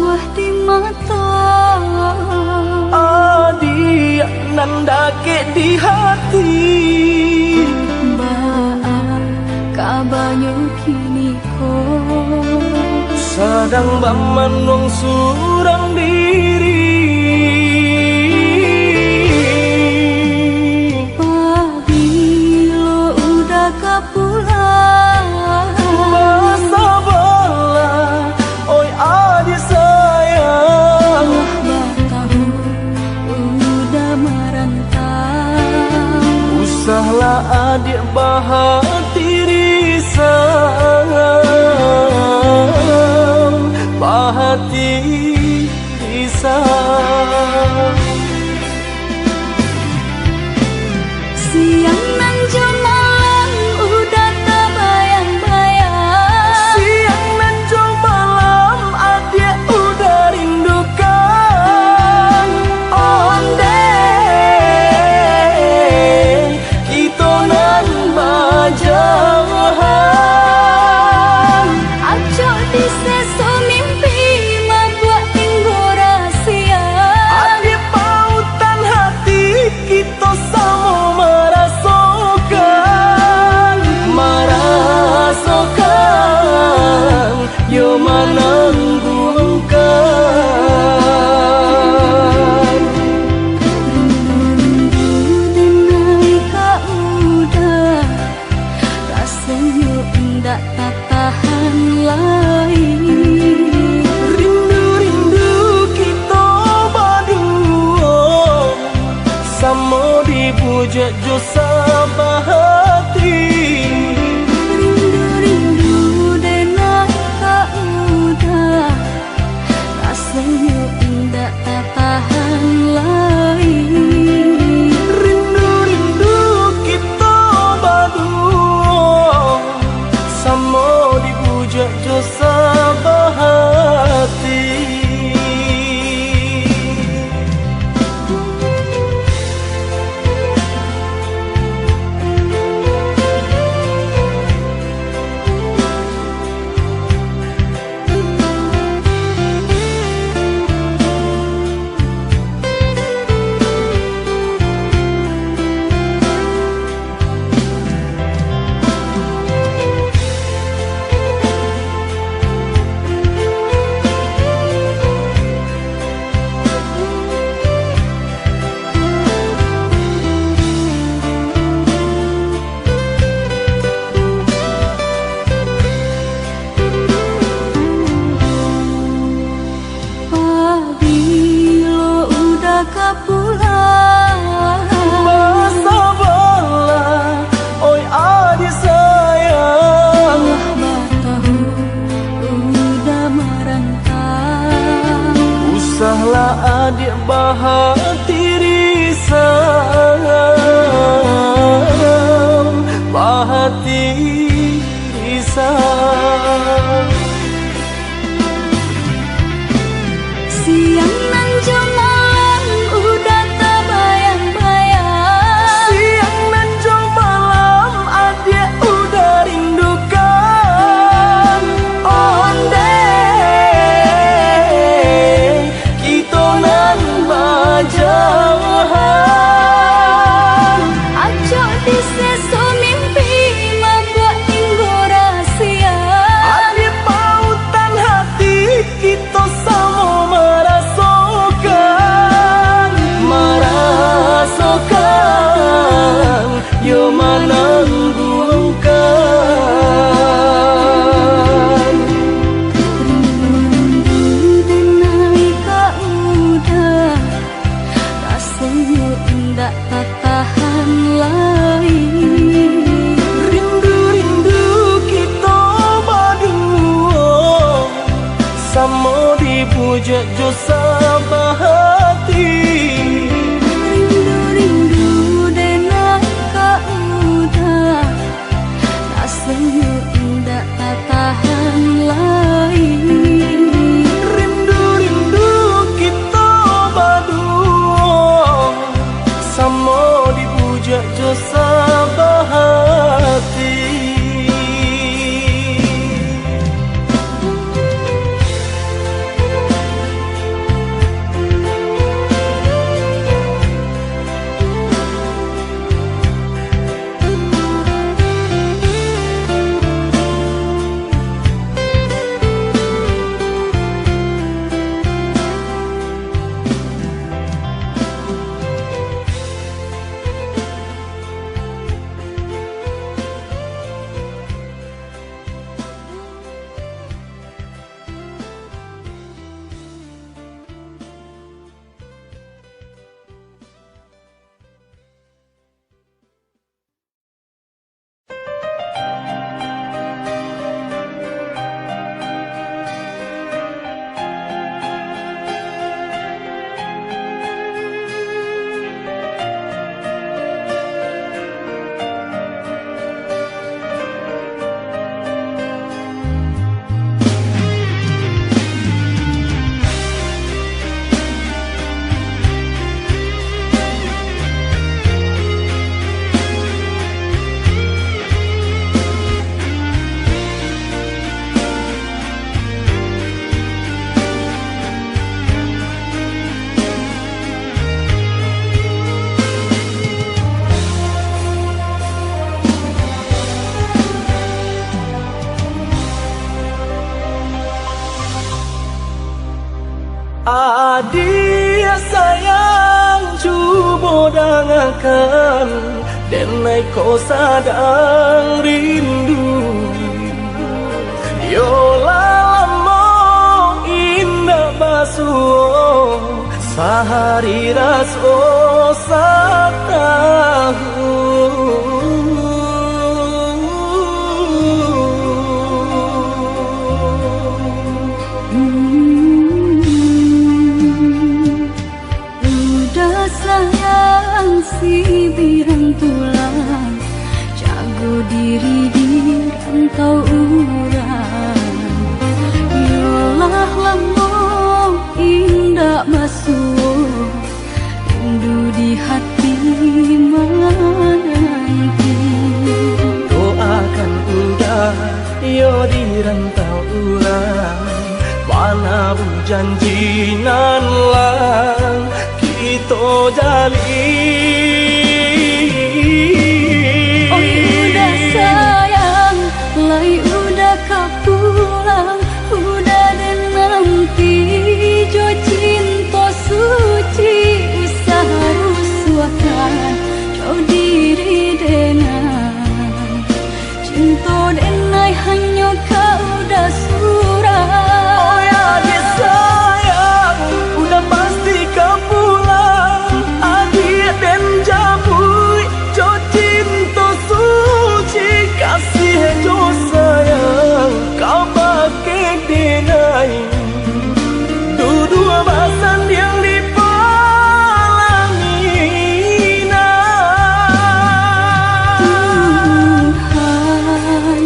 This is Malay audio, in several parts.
wah di mata Adi nanda ke di hati Baa kabanyo kini ko Sadang baman wong surang diri Pabilo udah kapulang Masa bola oi adi sayang Wah tahu udah merantau Usahlah adik bahati risang Bahati risang Siang nan jam malam udah tak bayang-bayang Siang dan jam malam adik udah rindukan Onde kita nan bajahan Acok di seso mimpi membuat tinggal rahasia Adik pautan hati kita sama merasakan Merasakan yo menanggungkan Rindu denai kau udah rasanya enggak tak tahan lagi Rindu-rindu kita berdua Sama dipuja jo sabahati Rindu denai kau udah rasanya enggak tak tahan lagi Rindu-rindu kita berdua Sama dipuja jo sabahati Pabilo udah kapulang Masa bola oi adi sayang Wah tahu udah merantau Usahlah adik bahati risang Bahati risang Siang nan jam malam udah tak bayang-bayang Siang dan jam malam adik udah rindukan Onde kita nan bajahan Acok di seso mimpi membuat tinggal rahasia Adik pautan hati kita sama merasakan Merasakan yo menanggungkan Rindu denai kau udah rasanya enggak tak tahan lagi Rindu-rindu kita berdua Sama dipuja jo sabahati Rindu denai kau udah rasanya enggak tak tahan lagi Rindu-rindu kita berdua Sama dipuja jo sabahati Adik sayang cuba dengarkan, denai kau sadang rindu. Yolah lama indah basuh, sehari raso satahu. Sayang si birang tulang, jago diri di rantau urang. Yolah lamo indah basuh, rindu di hati menanti. Doakan udah yo di rantau urang, mana janji nan lang kita jalin. Oh udah sayang, lai udah kau pulang, udah dan nanti jo cinta suci usaha rusuhkan jauh diri dengan cinta denai hanya kau dah surah. Oh ya dia sayang, udah pasti kau pulang. Adik dan jabui jo cinta suci, kasih jo sayang kau pakai denai. Dua basan yang dipalangina. Tuhan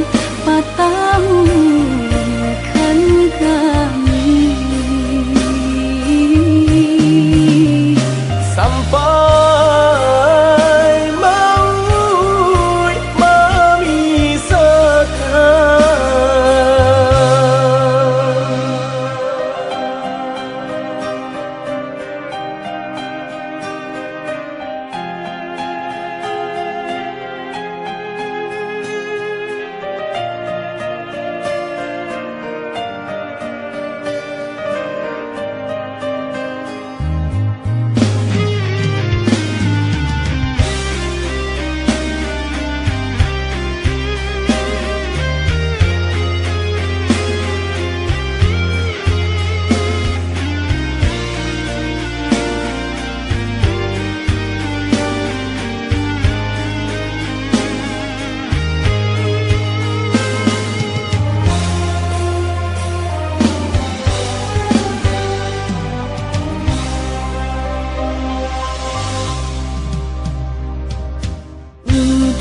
patahkan kami sampai maut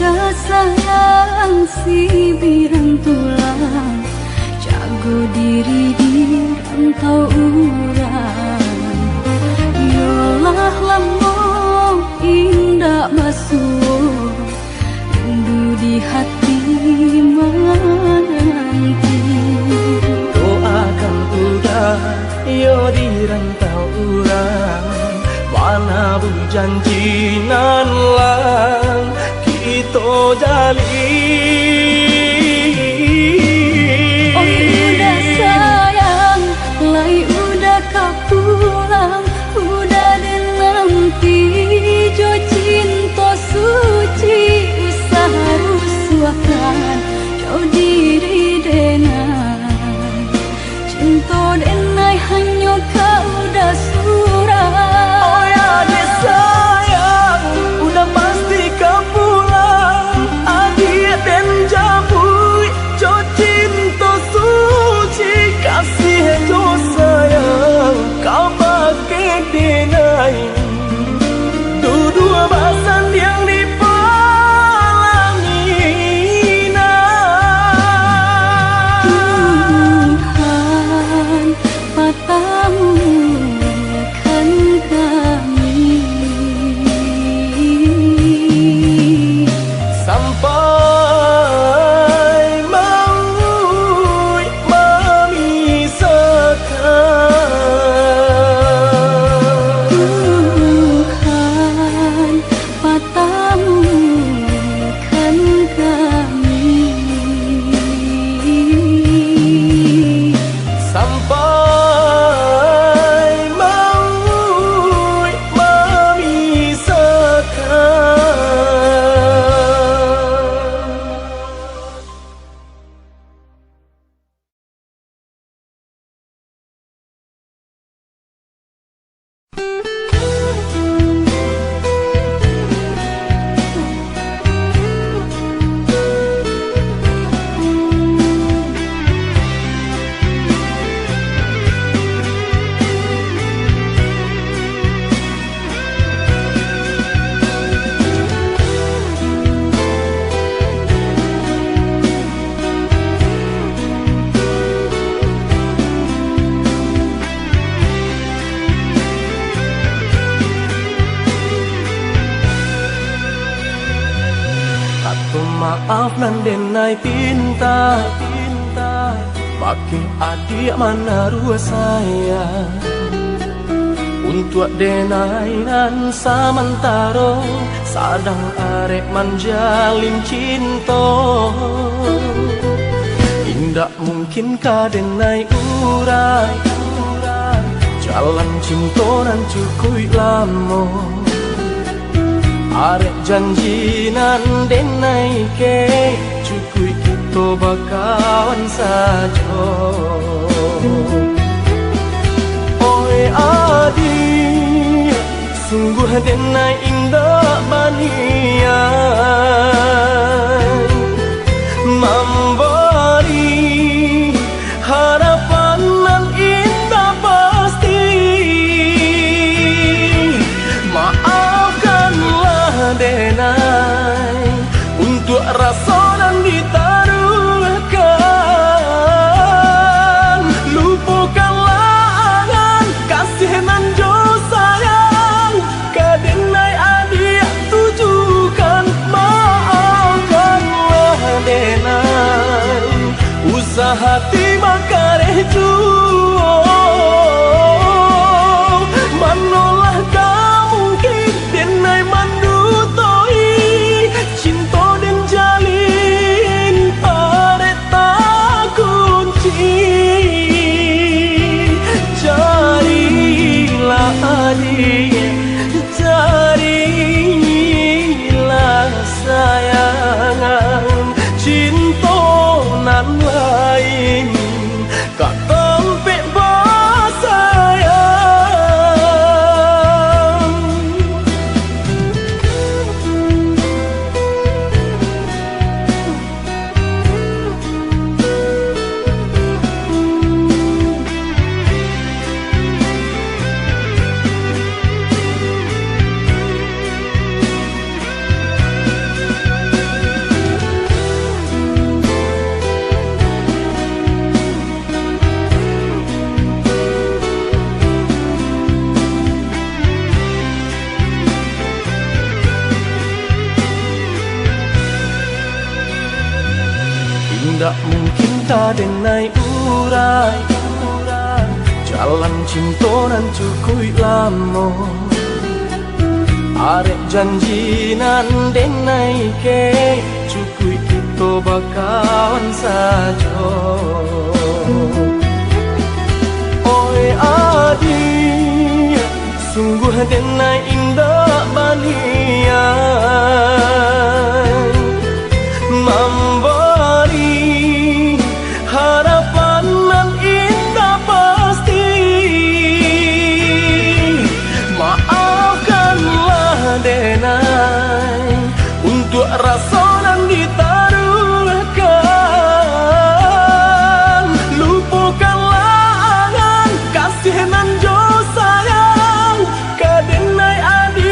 Udah sayang si birang tulang, jago diri di rantau urang. Yolah lamo indah basuh, rindu di hati menanti. doakan udah yo di rantau urang, mana janji nan lang kita jalin. Oh udah sayang, lai udah kau pulang, udah dan nanti jo cinta suci usaha rusuhkan jauh diri denai cinta denai hanya kau dah surah. Oh ya dia sayang, udah pasti kau pulang. Adik dan jam maaf nan denai pinta pakai adik mana rua sayang untuk denai nan samantaro sadang arek manjalin cinta. Indak mungkin ka denai urai jalan cinta nan cukup lama. Arek janji nan denai ke cukup kita bakawan saja. Oi adik, sungguh denai indah banian memberi harapan nan indah pasti. Maafkanlah denai untuk rasa dan ditaruhkan. Lupakanlah angan kasih nan jo sayang ka denai adik tujukan. Maafkanlah denai usaha hati makareh juo manolah kamungkin denai mandutoi cinta den jalin pare tak kunci. Carilah adik, carilah sayangan cinta nan lain kak tempek basayang. Tidak mungkin tak denai urai jalan cinta nan cukup lama. Arek janji nan denai ke cukup kita bakawan saja. Oi adik, sungguh denai indah banian memberi harapan nan indah pasti. Maafkanlah denai untuk rasa nan ditaruhkan. Lupakanlah angan kasih nan jo sayang ka denai adik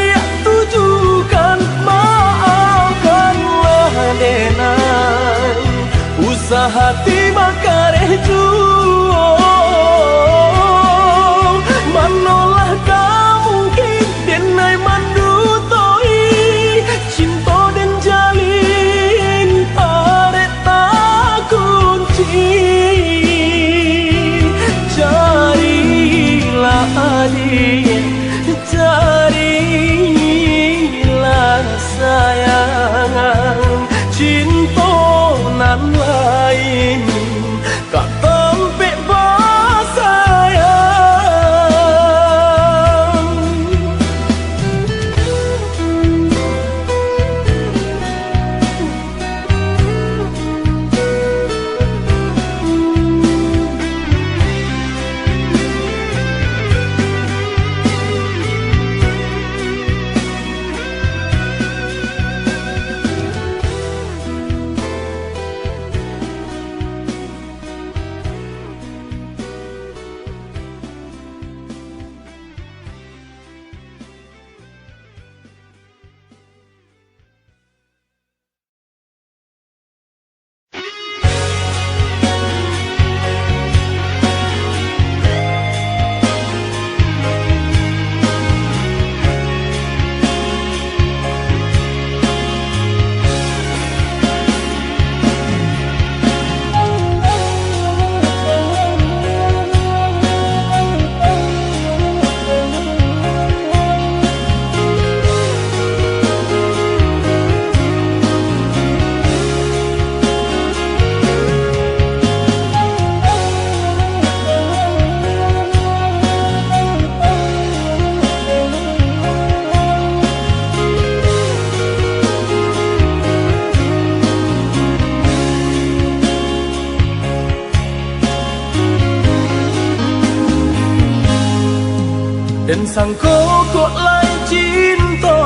Dan sangko kok lai cinta,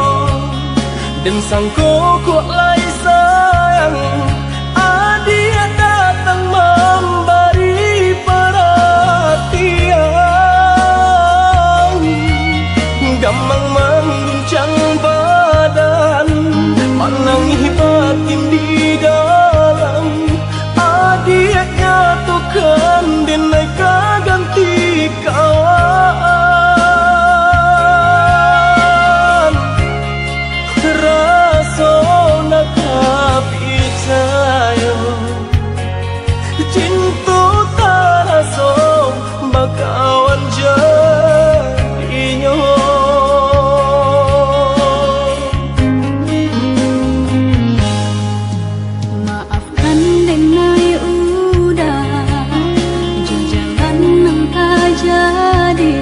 dan sangko kok lai sayang. Dia datang memberi perhatian, gamang mengguncang badan, menangi batin di dalam. Dia nyatukan denai ganti kawan. Raso nak percaya, cinta tak raso bakawan jadinya. Maafkan denai udah jalan nang tak jadi,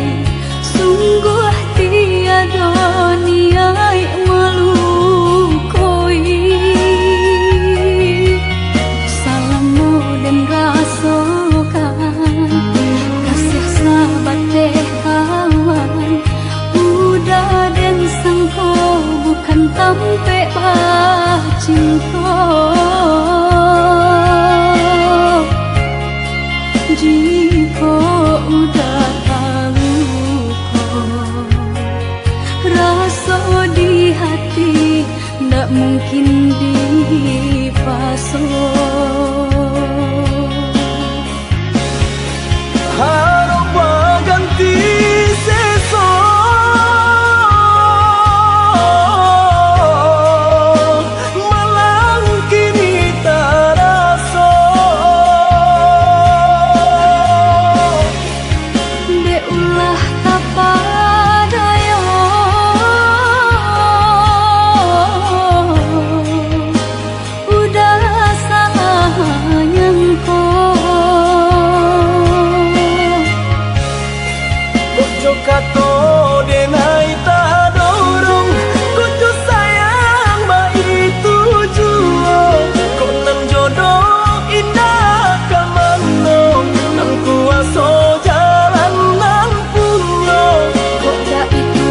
sungguh tiada niat melukoi. Salamu dan rasakan kasih sahabat deh kawan. Udah dan sangko bukan tampe bah cinta. Jika udah tahu kok rasa di hati ndak mungkin dipasok. Harap ganti sesok, malang kini tak rasa. De ulah tapadaya, udah sayang kok Kato denai tak dorong, kucu sayang ba itu jua. Kok nan jodoh indah kamano, nan kuaso jalan nan punyo. kok dah itu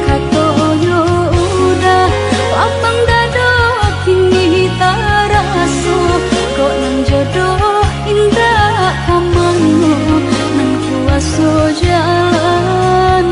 katoyo udah lapang dada kini tak raso. Kok nang jodoh indah kamano, nang kuaso jalan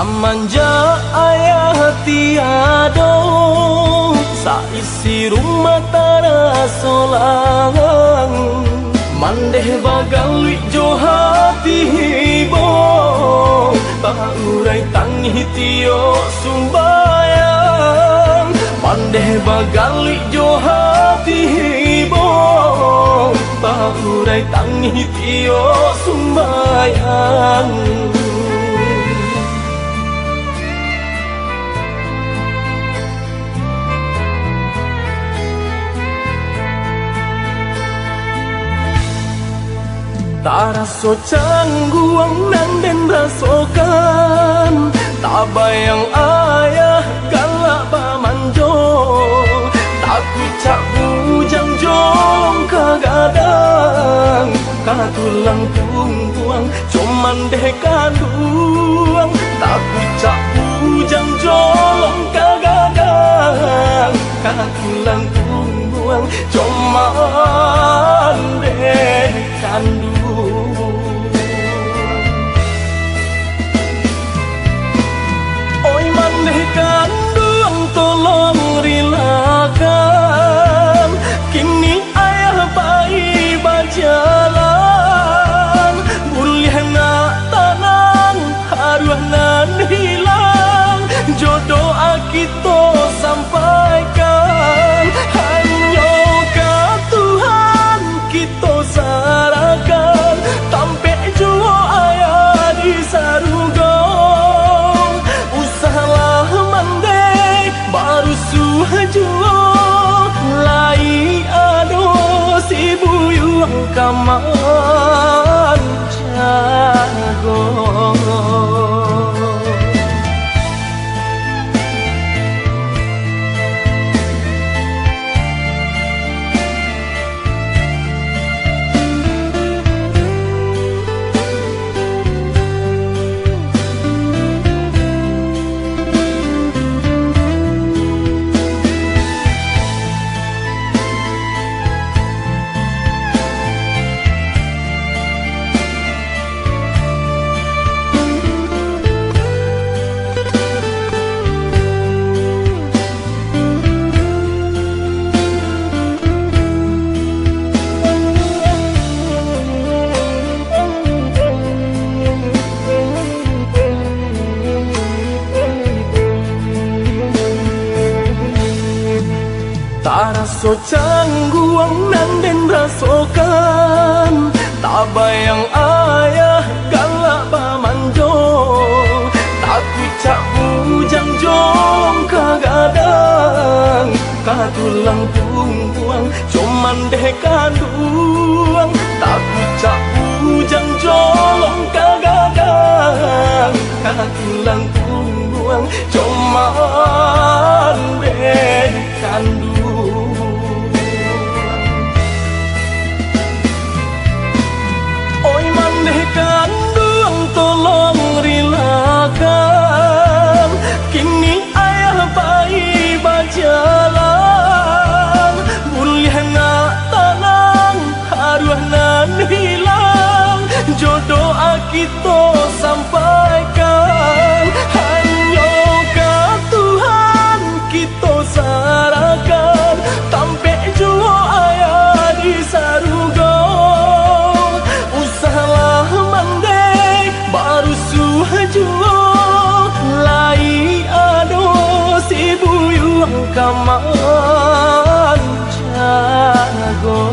Samanja ayah tiada, saisi rumah tara solang. Mandeh bagali jo hati hibo, baurai tangi tio sumbayang. Mandeh bagali jo hati hibo, baurai tangi tio sumbayang. Tak raso cangguang nan den rasokan, tak bayang ayah galak bamanjo, tak kucak bujang jong kagadang, katulang buang cuman deh kanduang, tak kucak bujang jong kagadang, katulang buang cuman deh kanduang. Oi maneh kandung tolong rilakan, kini ayah bayi berjalan, boleh nak tanang haruah nan hilang, jodoh kita sampaikan hanya ke Tuhan kita sarakan, tampek jua ayah di saruga, usahalah mandai baru suh jua, lai ado si buyung kaman jago. Tak raso cangguang nan den rasokan, tak bayang ayah galak bamanjo, tak kucak bujang jong kagadang, katulang buang cuman deh kanduang, tak kucak bujang jong kagadang, katulang buang cuman deh kanduang. Oi maneh kandung tolong rilakan, kini ayah bayi berjalan, boleh nak tanang haruah nan hilang, jodoh kita sampaikan hanya ke Tuhan kita sarakan, tampek jua ayah di saruga, usahalah mandai baru suh jua, lai ado si buyung kaman jago.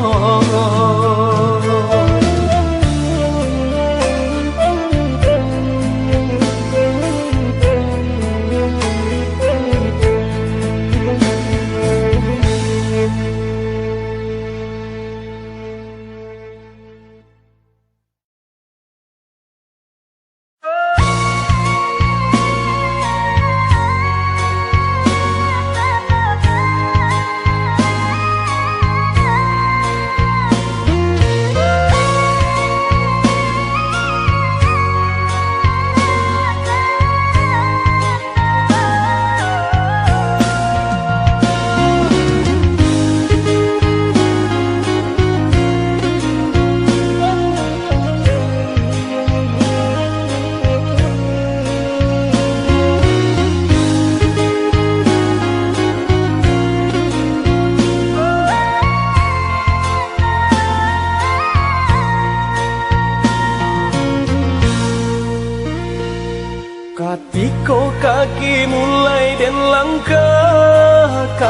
kaki mulai dan langkahkan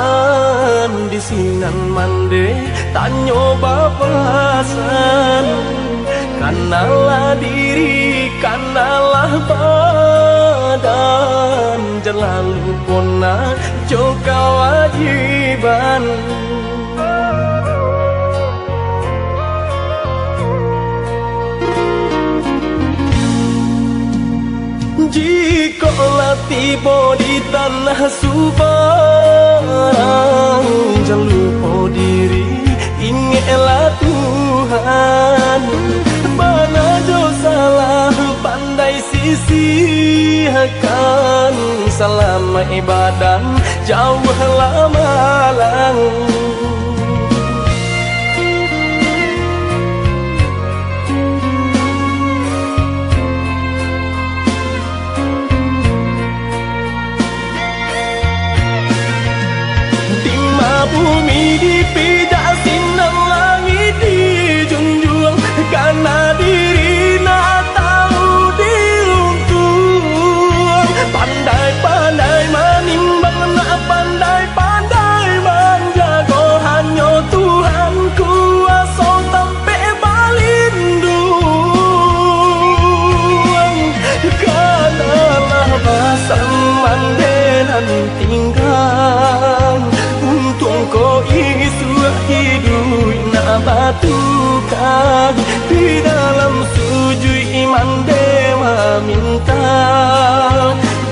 di sinan mande tanyo bapasan. Kanalah diri, kanalah badan, jangan lupa joka wajiban. Jikalau tiba di tanah Subarang, jangan lupa diri, ingatlah Tuhan. Mana jo salah pandai sisihkan, selama ibadah jauhlah malang. Bumi dipijak sinar langit dijunjung, karena diri nak tahu diruntuh. Pandai-pandai menimbang, nak pandai-pandai menjaga, hanya Tuhan kuasa sampai balindung. Kanalah basan mandenan tinggal, untung ko isu hidup nak batukan di dalam sujud iman dewa minta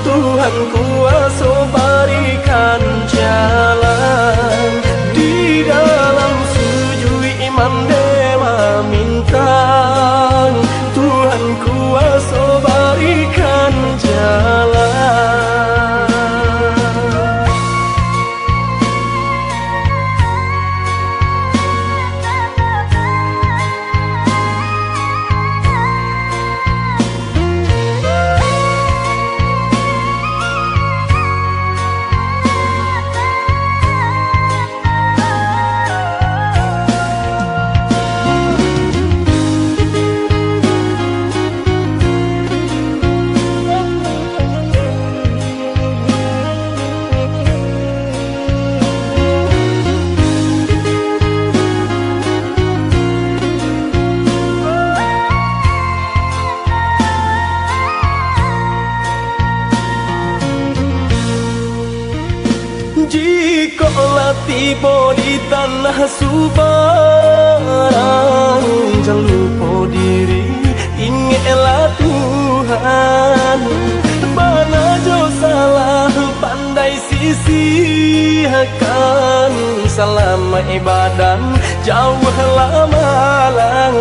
Tuhan kuasa berikan jalan. Di dalam sujud iman dewa minta Tuhan kuasa berikan jalan. Jikalau tiba di tanah Subarang, jangan lupa diri, ingatlah Tuhan. Mana jo salah pandai sisihkan, selama ibadah jauhlah malang.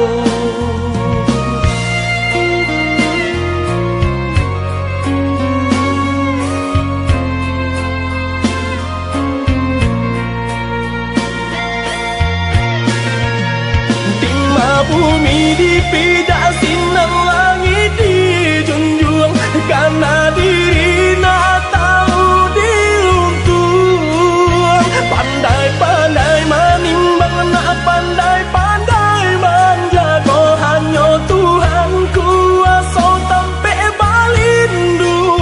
Bumi dipijak sinar langit dijunjung, karena diri nak tahu diruntuh. Pandai-pandai menimbang, nak pandai-pandai menjaga, hanya Tuhan kuasa sampai balindung.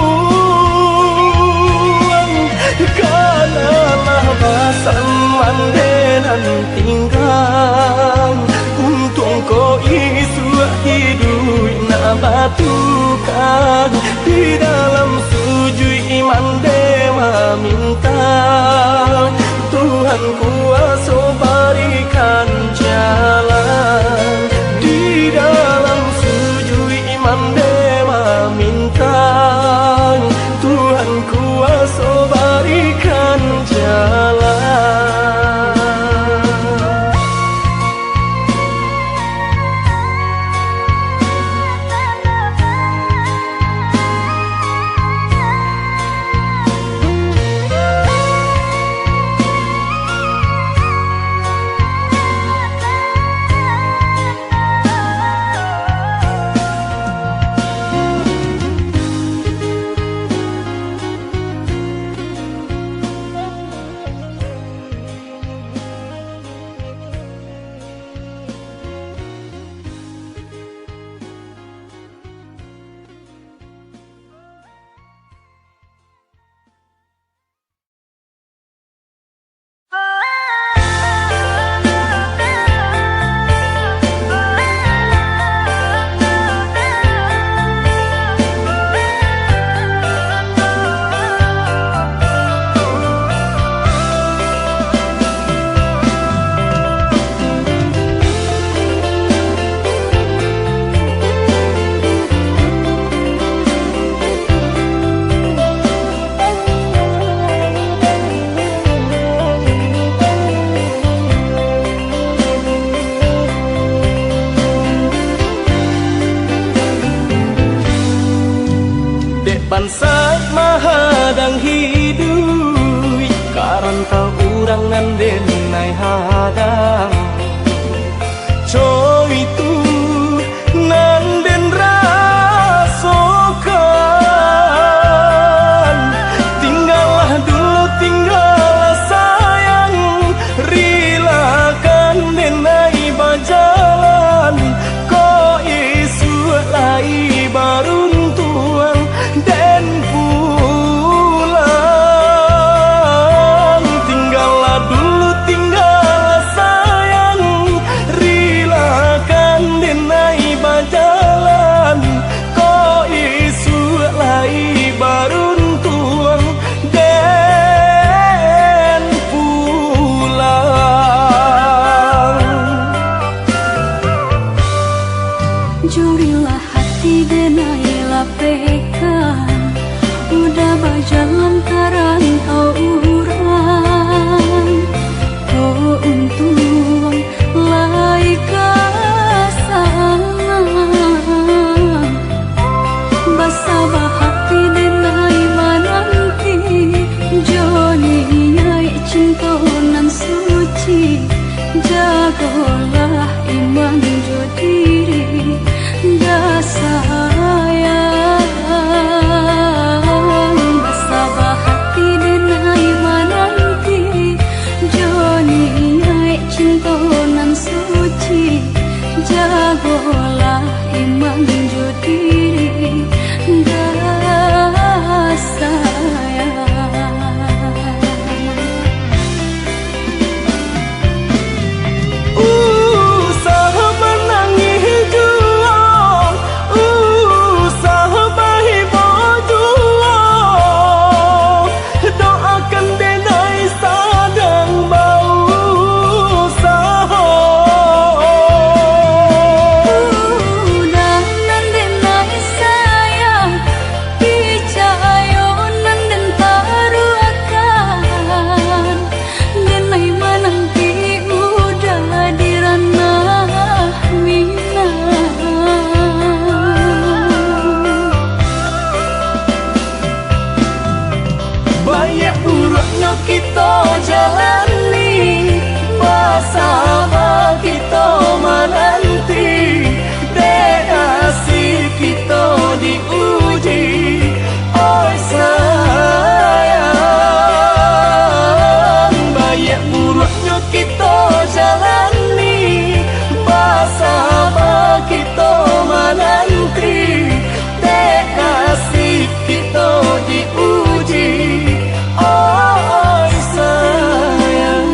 Kanalah basan mandenan tinggal, untung ko isu hidup nak batukan di dalam sujud iman dewa minta Tuhan kuasa berikan jalan. Di dalam sujud iman dewa minta Tuhan kuasa berikan jalan. Bansat mahadang hidup karanta urang nan denai hadang coy tu nan den rasokan tinggallah dulu tinggallah sayang rilakan denai bajalan ko isu lai baruntuang dan pulang tinggallah dulu tinggallah sayang rilakan denai bajalan ko isu lai baruntuang dan pulang. Jurilah hati denai lapekan udah berjalan karantau urang oh untung lai kasang basabah hati denai mananti joni nyai cinta nan suci jagolah iman jo diri dah sayang basabah hati denai mananti joni nyai cinta nan suci jagolah iman jo diri dah sayang. Banyak buruknya kita jalani bersama kita menanti dekasi kita diuji oi sayang banyak buruknya kita jalani bersama kita menanti dekasi kita diuji oi sayang.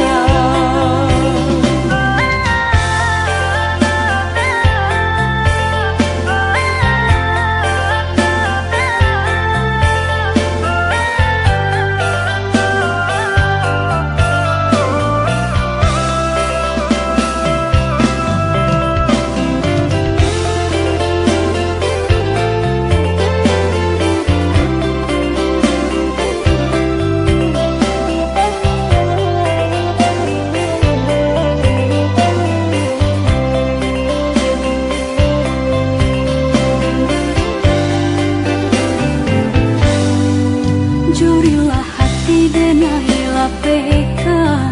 Jurilah hati denai lapekan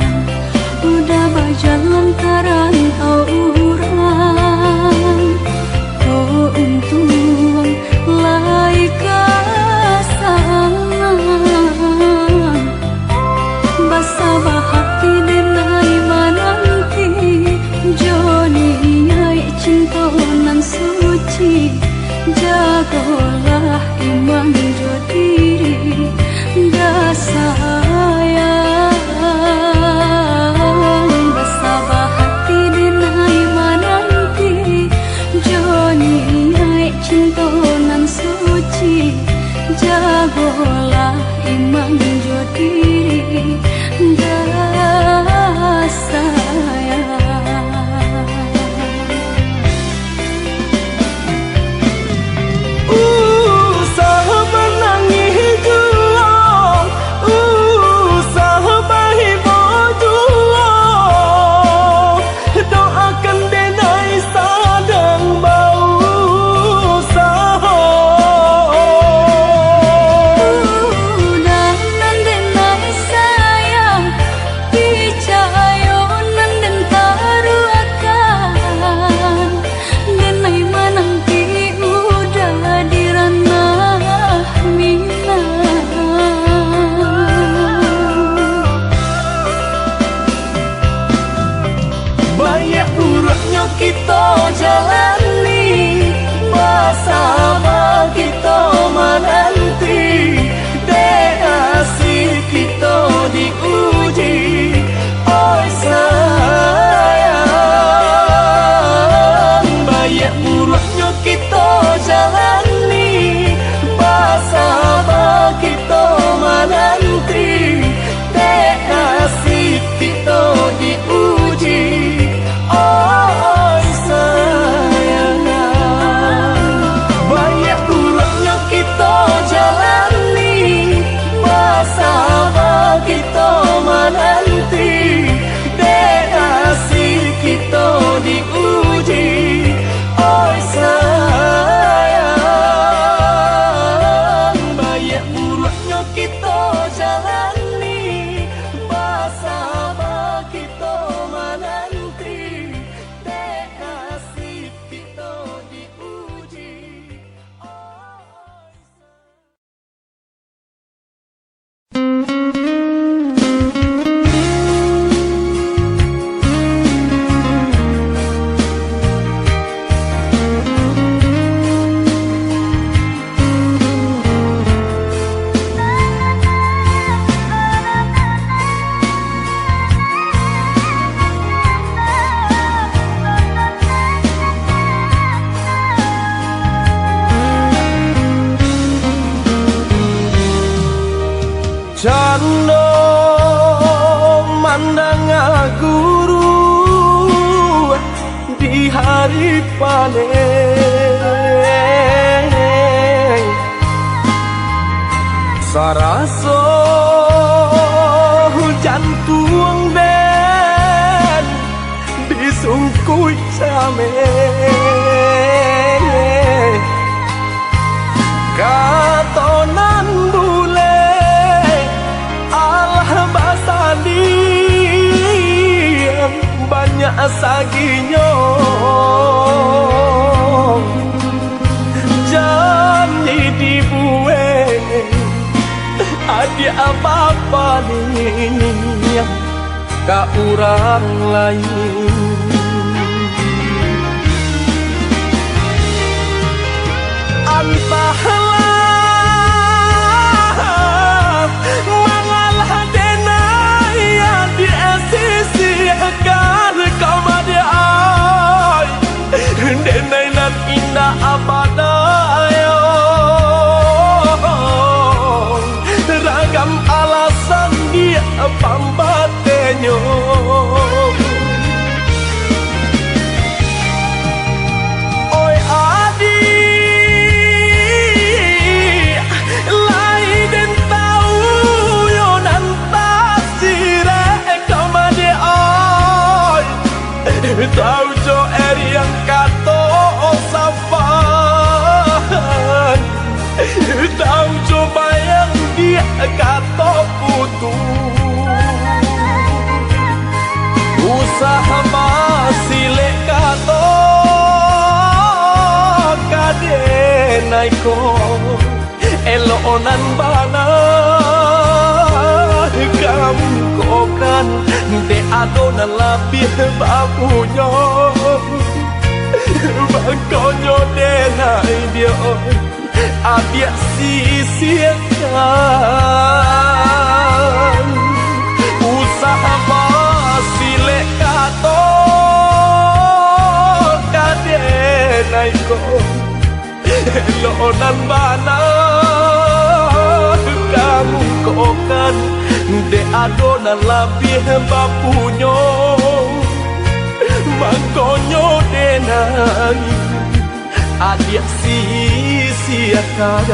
udah berjalan karantau urang oh untung lai kasang basabah hati denai mananti joni nyai cinta nan suci jagolah iman jo diri dah sayang basabah hati denai mananti joni nyai cinta nan suci jagolah iman jo diri dah sayang. Sah menangis juang jalani, bersama kita menanti, dek kasih kita diuji. Oi sayang, baik buruknya kita jalani, bersama kita menanti, dek kasih kita diuji. Oi sayang, baik buruknya kita jalani, bersama kita menanti, dek kasih kita diuji. Oi sayang, baik buruknya kita jalani, bersama kita menanti, dek kasih kita diuji. Jando mandang guru di hari panen, saraso hujan tuang ben disungkui camen, katonan bule banyak saginya, janji dibuat ada apa-apa nih ke orang lain. Entahlah mengalah denai yang diasisikan kepada ai, denai nan indah abadaya, ragam alasan dia pambatenyo. Oi adik, lain dan tahu yo nan tasire kepada ai, tahu jo yang kato safan, tahu coba yang dia kato putus, usaha masih lek kato kadenai ko elonan bana kamu kokan de adonan lebih babunya. Bangkonyo denai dia adia sisiakan, usaha masih lek kato kadenai ko elonan bana kamu kokan de adonan lebih babunya. Bangkonyo denai adia sisiakan.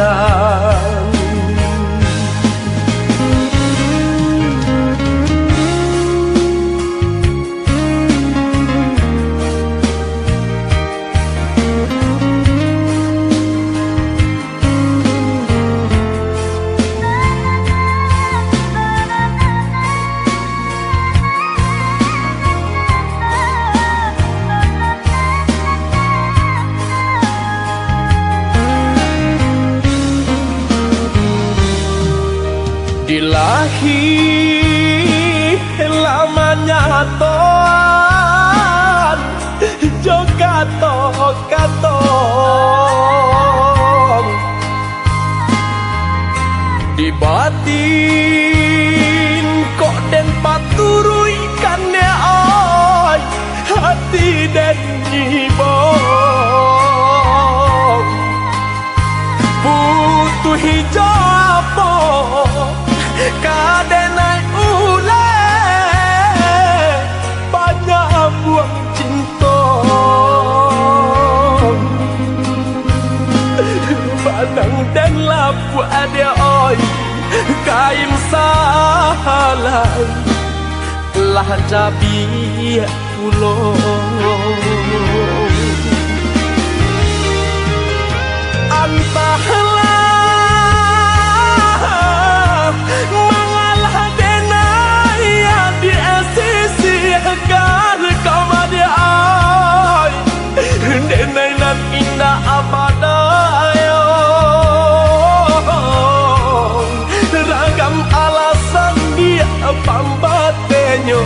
Ilahi lamanya Tuhan juga katong di batin kok den paturui kan ne ay hati den nyibong butuh hijab kadenai ule banyak buang cinta Banang dan lapu ada oi kaim salai lah jabi pulo antahlah mengalah denai di sisi agar kau madi ai denai nan indah abadai ragam alasan dia pambatenyo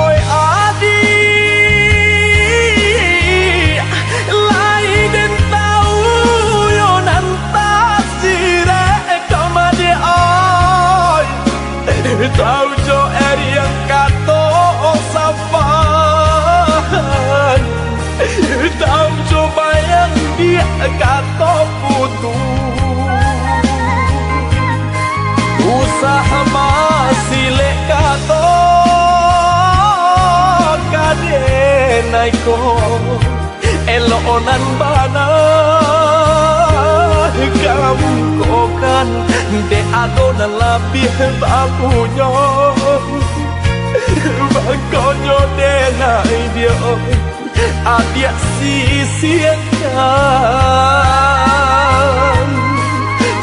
oi adi lain den tahu yo nantas dire kamade oi tahu jo eri yang kato safan tahu jo bayang dia kato putus usaha masih lekato kadenai ko elonan bana kamu kokan de adonan lebih bapunya bakonyo denai dia adia sisiakan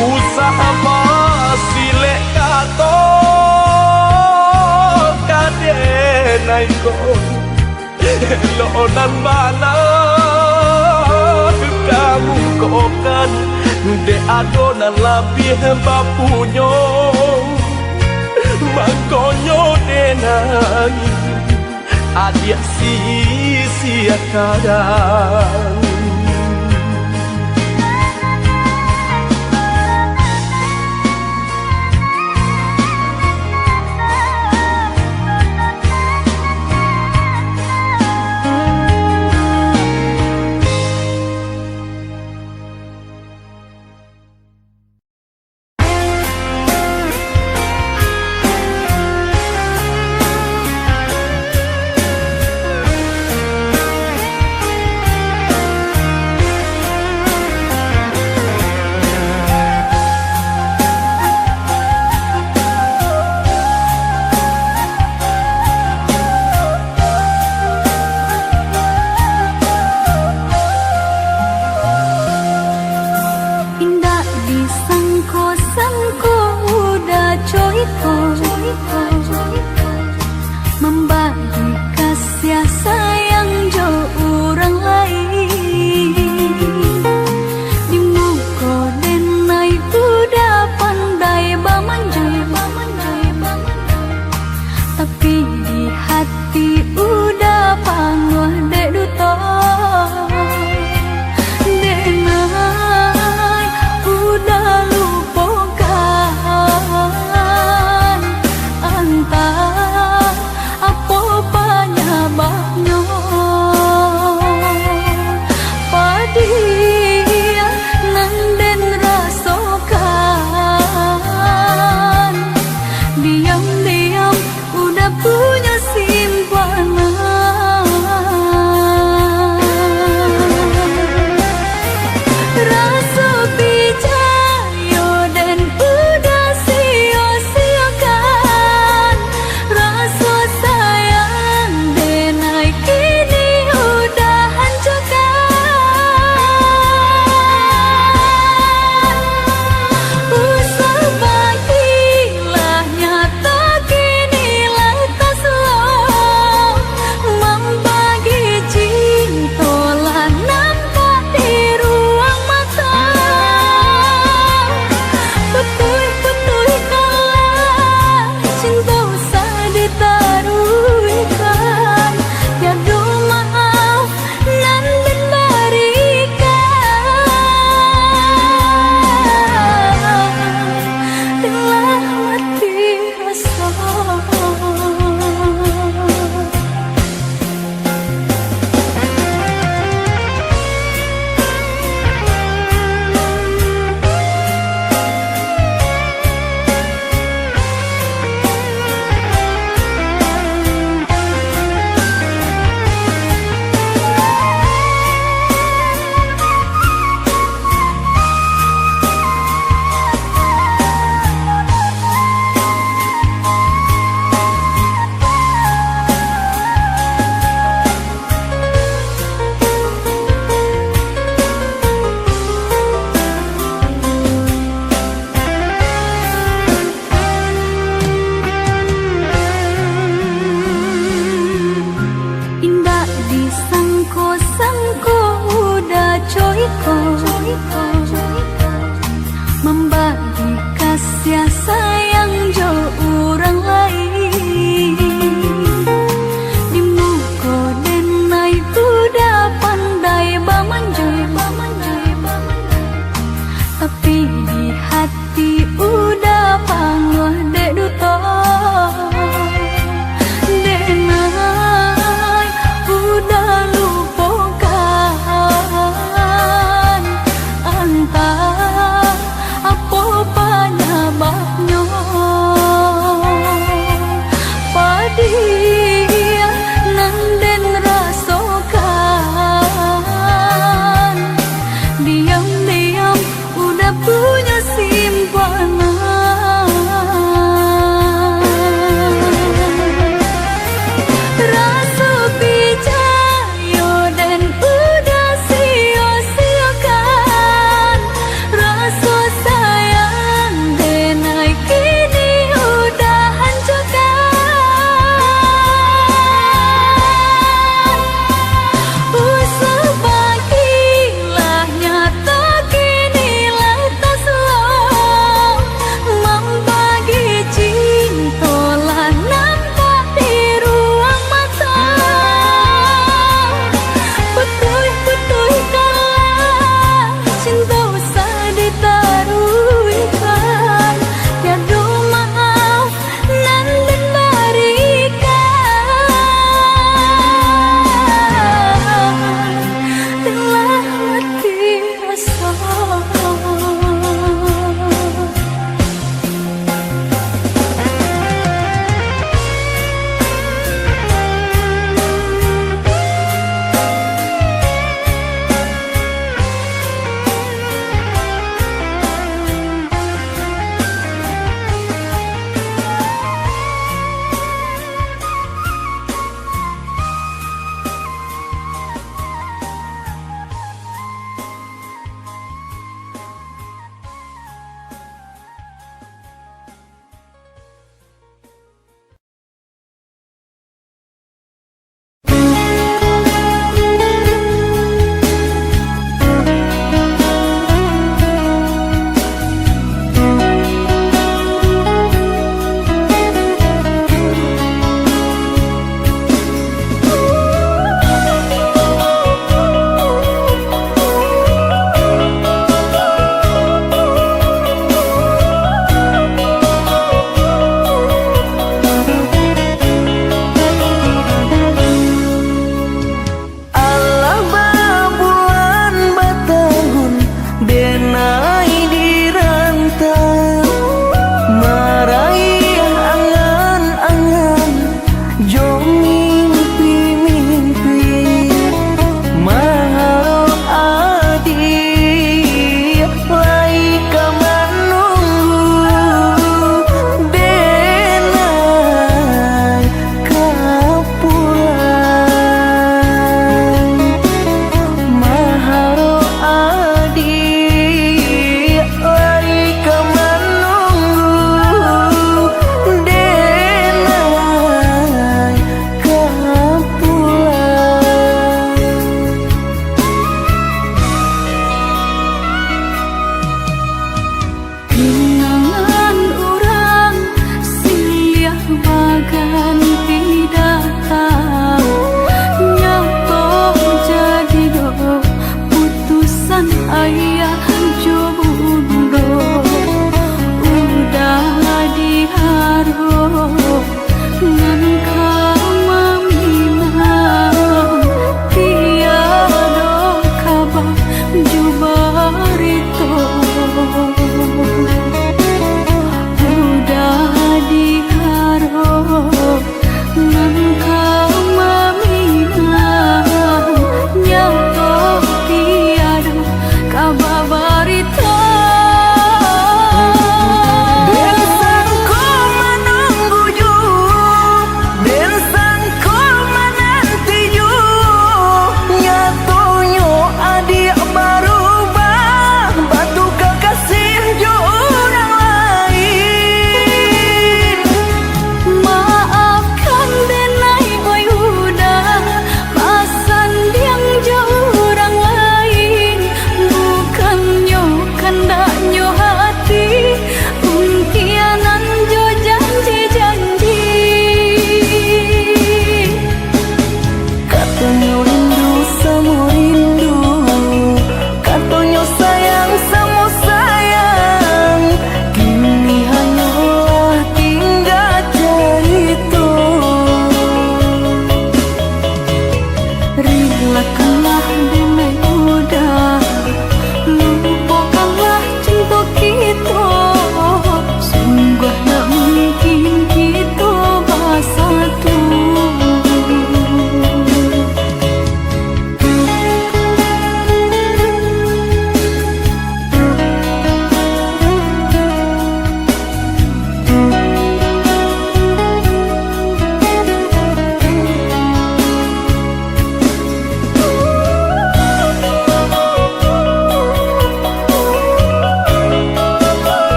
usaha masih lekato kadenai ko lonan bana kamu kokan de adonan lebih bapunyo makonyo denai adia sia-siakan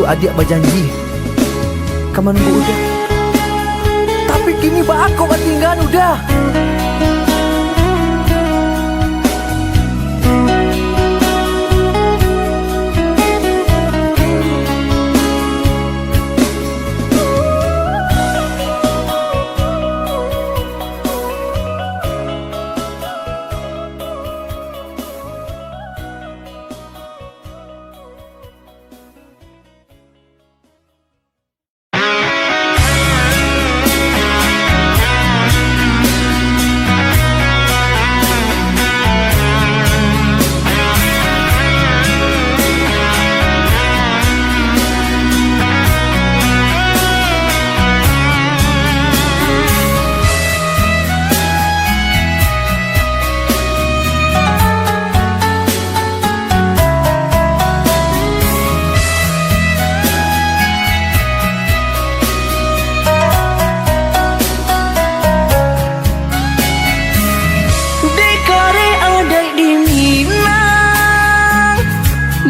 adik berjanji kamu nunggu udah. Tapi kini aku tinggal udah.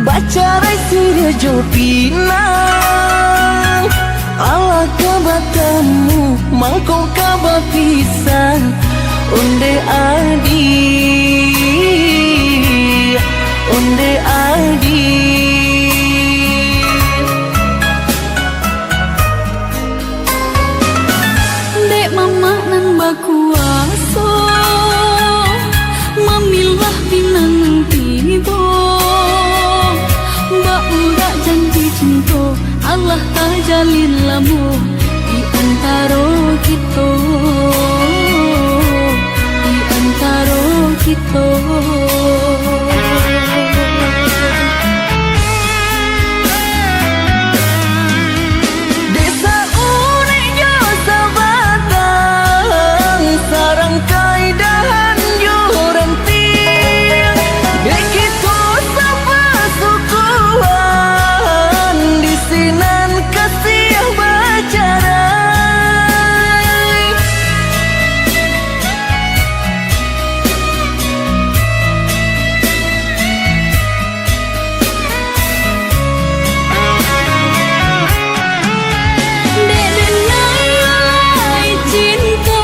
Bacarai sirah jo pinang ala kabatamu mangkong kaba pisang onde adi Dek mama nang bakuaso mamilah pinang tibo Ura janji cinta Allah tak jalin lamu di antara kita, di antara kita. Desa unik yo sabatang sarang kaidahan yo renting dek kita sapa sukuan di sinan kasih bacarai Dek denai cinta,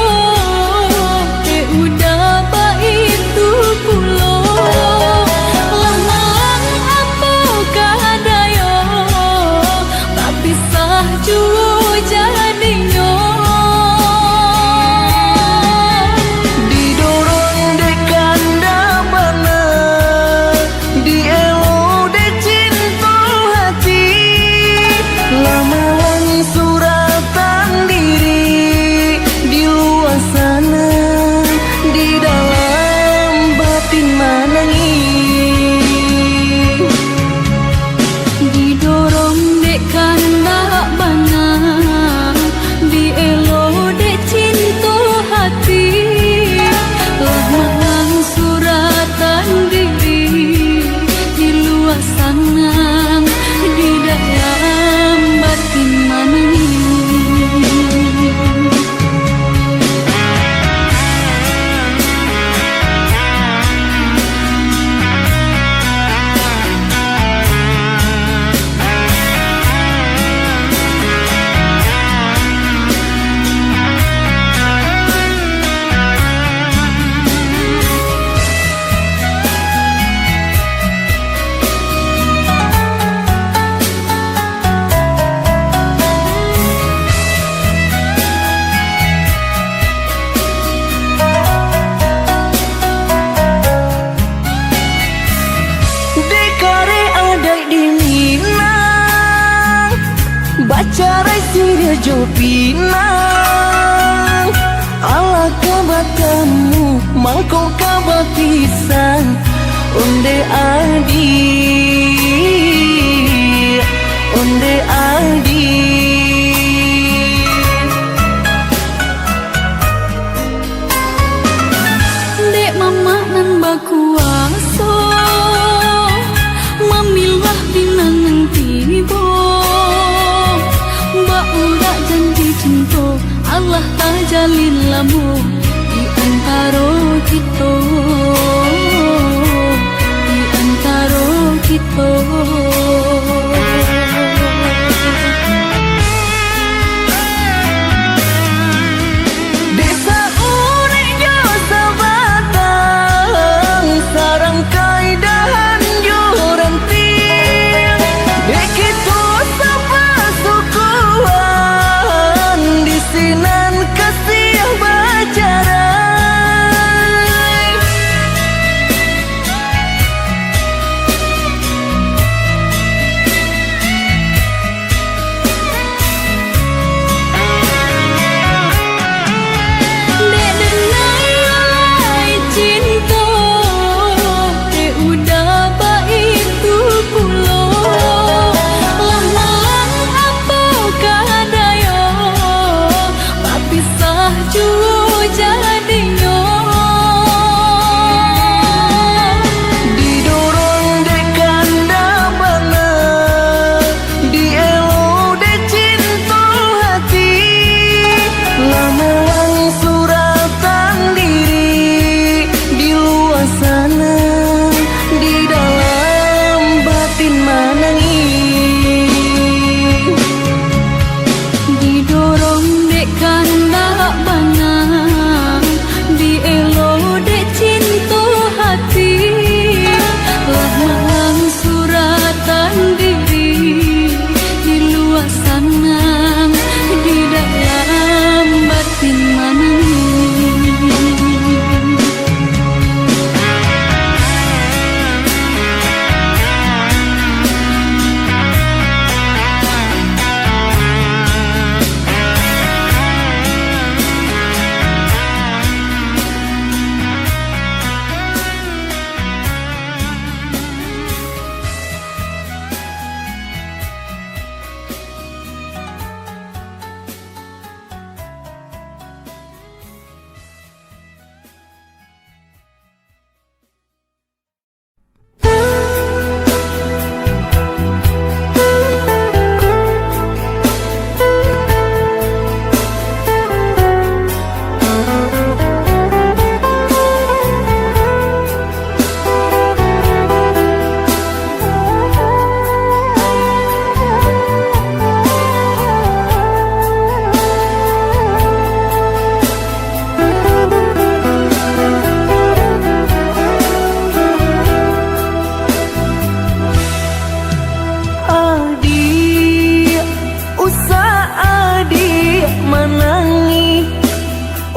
dek udah baik tu pulo. Lamang apa kadaya, tak pisah jua jadinya. didorong dek kanda bana dielo dek cinta hati lamalan suratan diri di luar sana di dalam batin manangi Didorong dek kanda bana, dielo dek cinta hati. Lamang suratan diri di luar sana, di dalam batin manangi. dekare adai di Minang bacarai sirah jo pinang ala kabatamu mangkong kaba pisang onde adi Dek mama nan bakuaso mamilah pinang tibo Mbak urak janji cinta Allah tak jalin lamu di antara kita, di antara kita.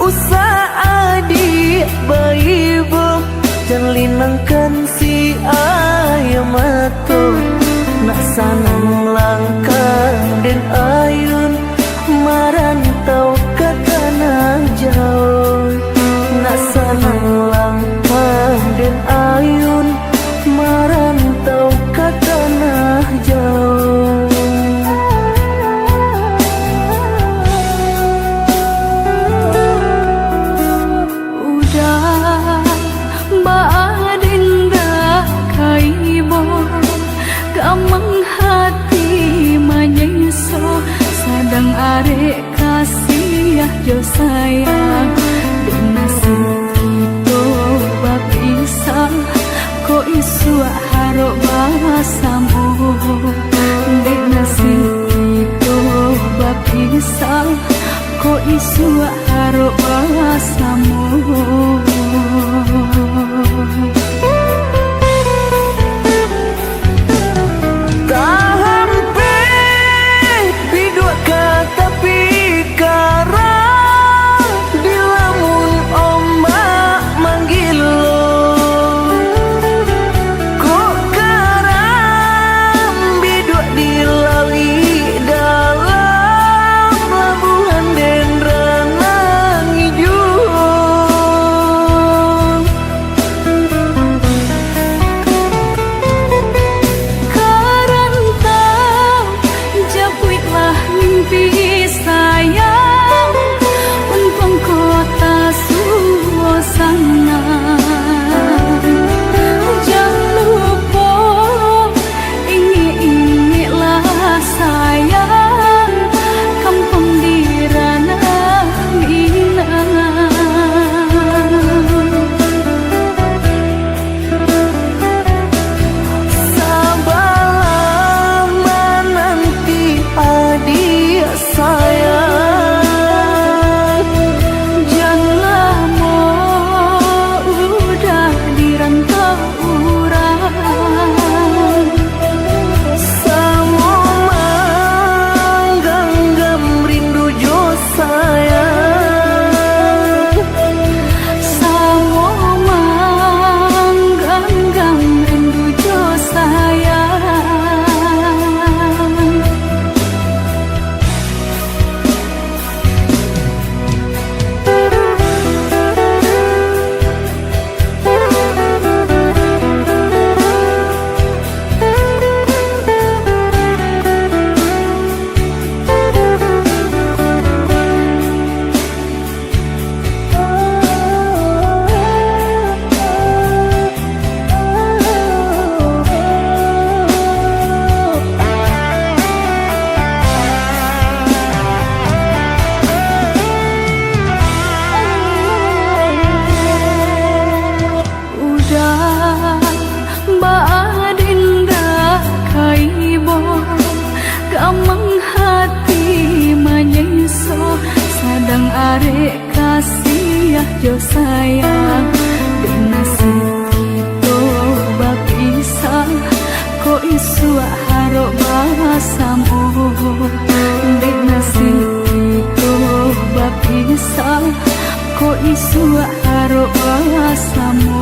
usah adik bayi bo dan linangkan si ayam mato nak sanang langkah dan ayun marantau ke tanah jauh nak sanang langkah dan ayun marantau ke tanah jauh. Udah baadinda kaibo gamang hati manyeso sadang arek kasih jo sayang dinasib itu bapisah ko isu harok basamu dinasib itu bapisah ko isu harok basamu. Gamang hati manyeso sadang arek kasih jo sayang dinasib itu bapisah ko isu harok basamu dinasib itu bapisah ko isu harok basamu.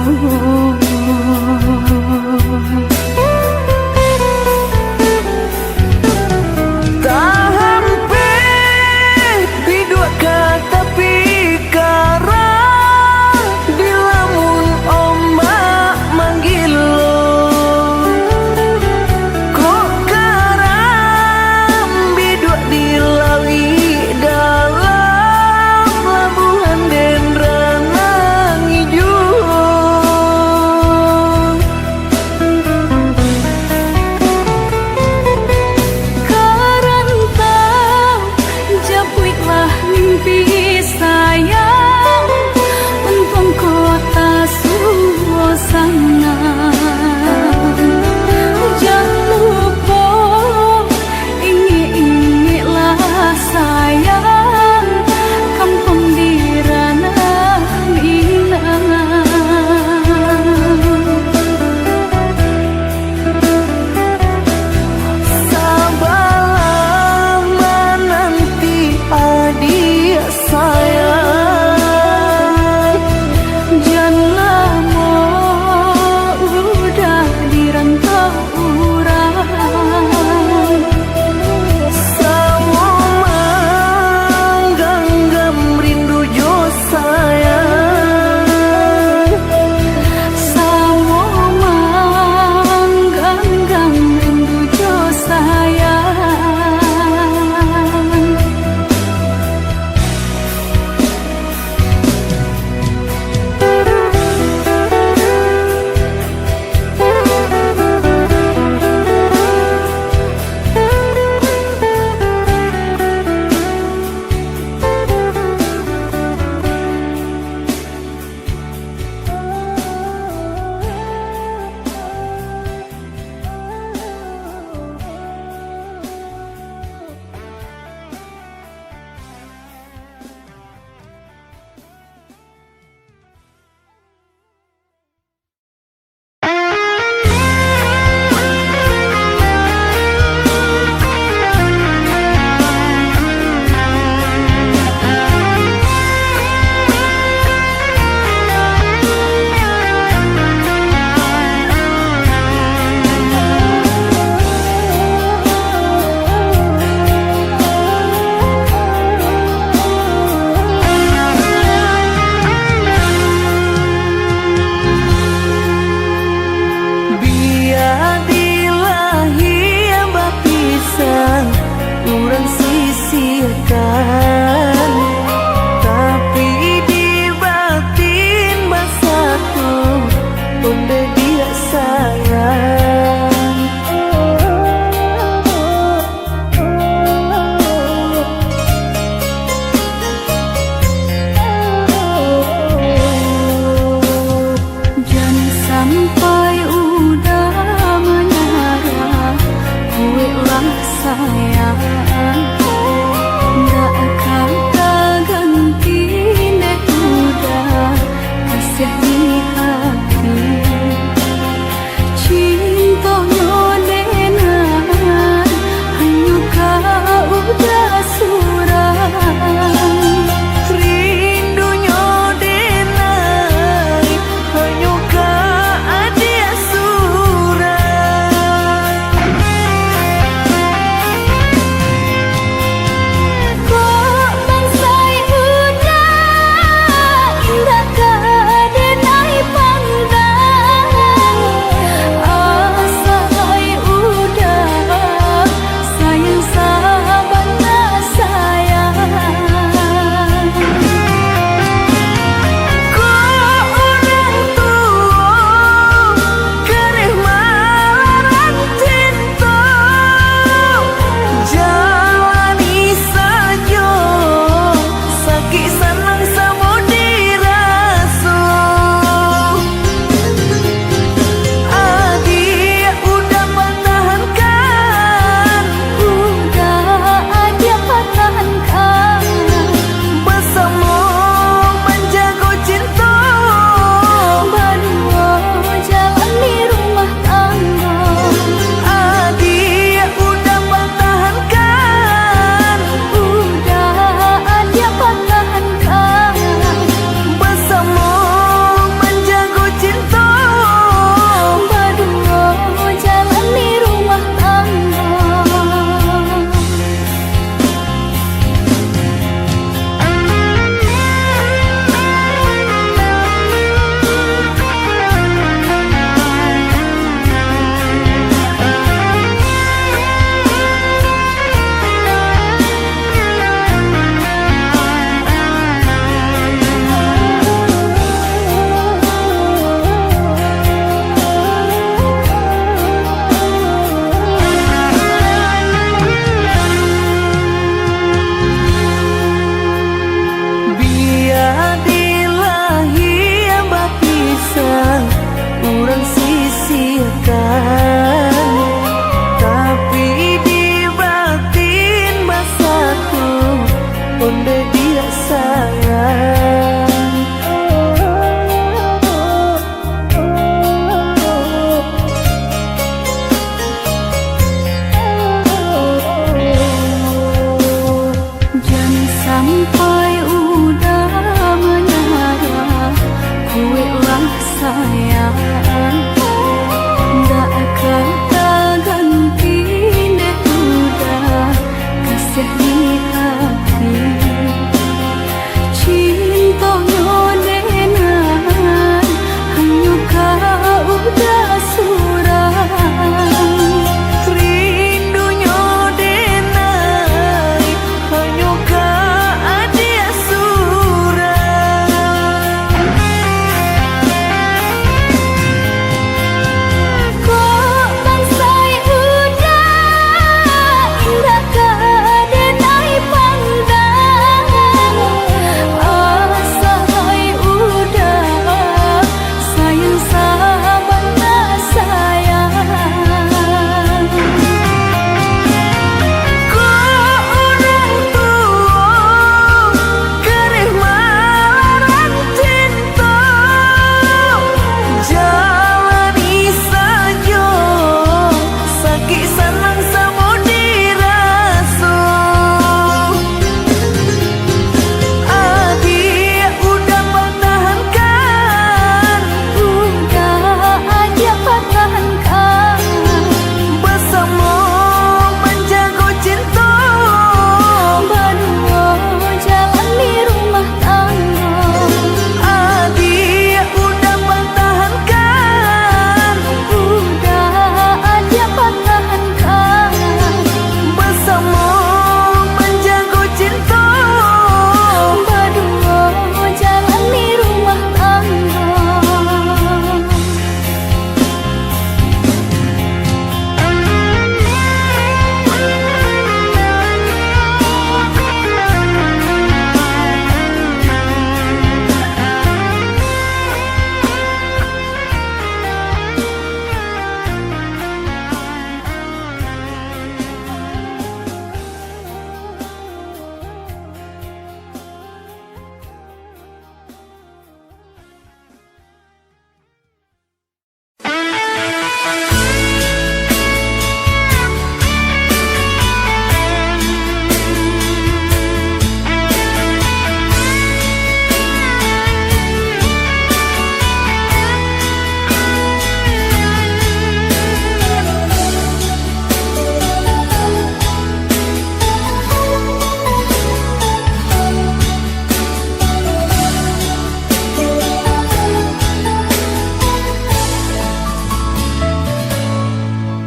sayang. Jangan sampai udah menyerah, kue lah sayang. Nggak akan ganti deh udah kasih di hati. Cintonya denan hanya kau udah surah. Rindunya denai hanya ka adia surang. Kok bangsai udah indah ka denai pandang. Asai udah sayang sabana sayang. Ko orang tua kereh melarang cinta, jalani saja sakit senang samo dirasa. Adik udah pertahankan, Udah aja pertahankan bersama menjaga cinta. berdua jalan di rumah tangga. Adik udah pertahankan, Udah aja pertahankan bersama menjaga cinta. berdua jalan di rumah tangga.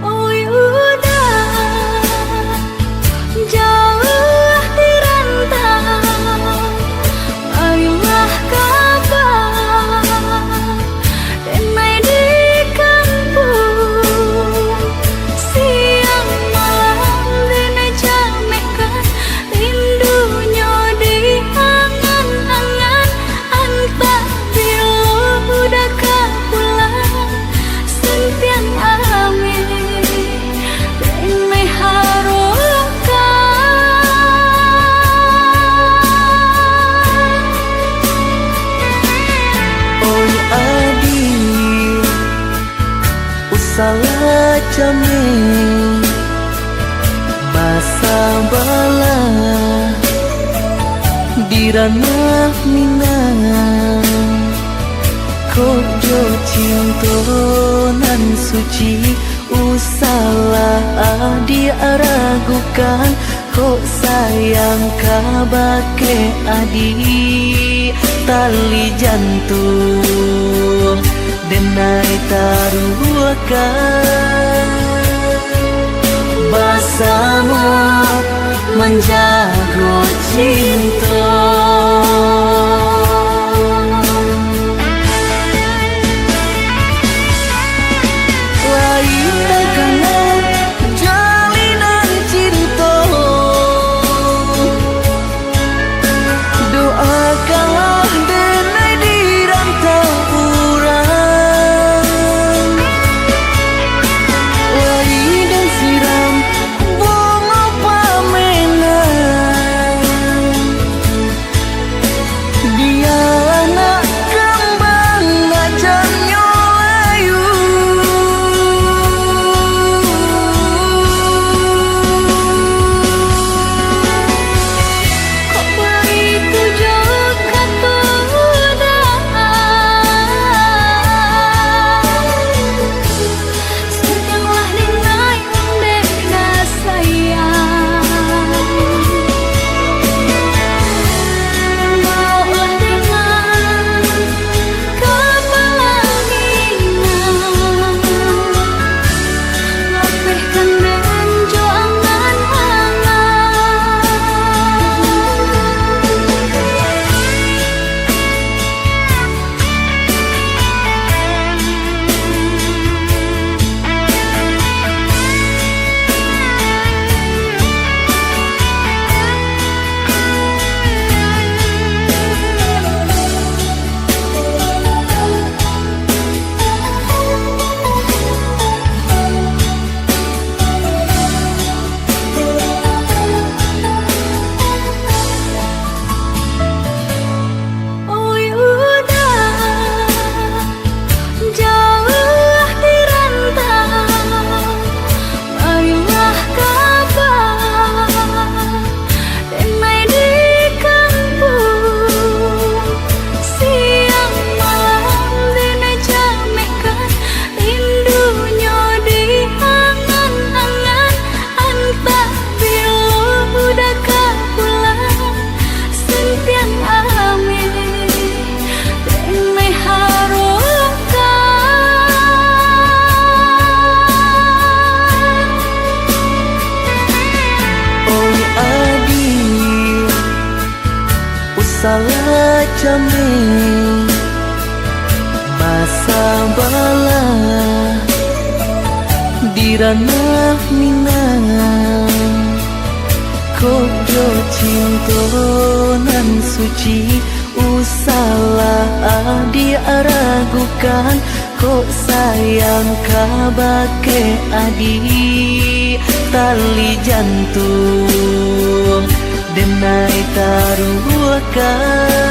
Oh udah jauh di rantau, marilah kabar denai di kampung. Siang malam denai jamekan rindunya di angan-angan. Entah bila udah kapulang sentiang amin denai harukan. Oi adik, usalah jamin basa bala di ranah minang. Kok jo cinta nan suci, usalah adik ragukan. Kok sayang kabake adik, tali jantung denai taruhkan. Bersama menjaga cinta. Lain dagangan jalinan cinta, doakanlah denai di rantau urang. Lain dan siram bunga pamenang, salah jame masa bala di ranah minang kojo cinta nan suci usalah diaragukan kok sayang kabake adi tali jantung denai taruhkan